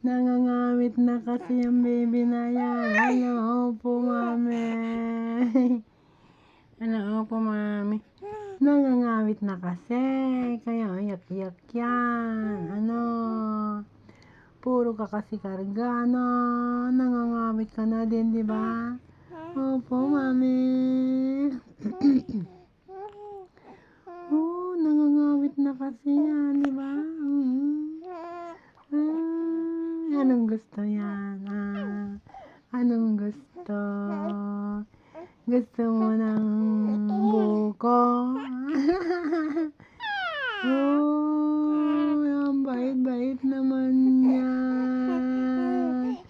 Nangangawit na kasi ang baby na yan. Ano, opo, mami. Ano, opo, mami. Nangangawit na kasi. Kaya iyak-iyak yan. Ano, puro ka kasi karga, no? Nangangawit ka na din, di ba? Opo, mami. Nangangawit na kasi yan, di ba? Anong gusto yan? Anong gusto? Gusto mo ng buko? Ang bait-bait naman yan.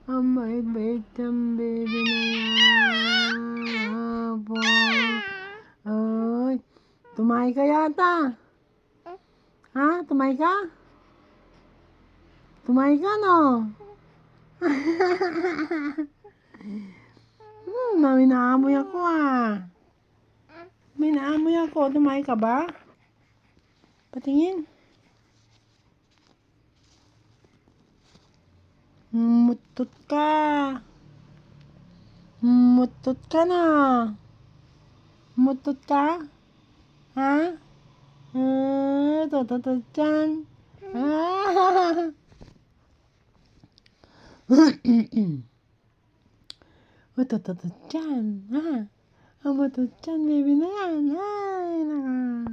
Ang bait-bait ng baby na yan. Opo. Ay, tumahi ka yata. Ha? Tumahi ka? Tumahi ka, no? May naamoy ako, May naamoy ako. Tumahi ka ba? Patingin. Mutot ka. Mutot ka na. Mutot ka? Ha? Tututot dyan. Mututot dyan. Mututot dyan, baby na yan. Ay, naka.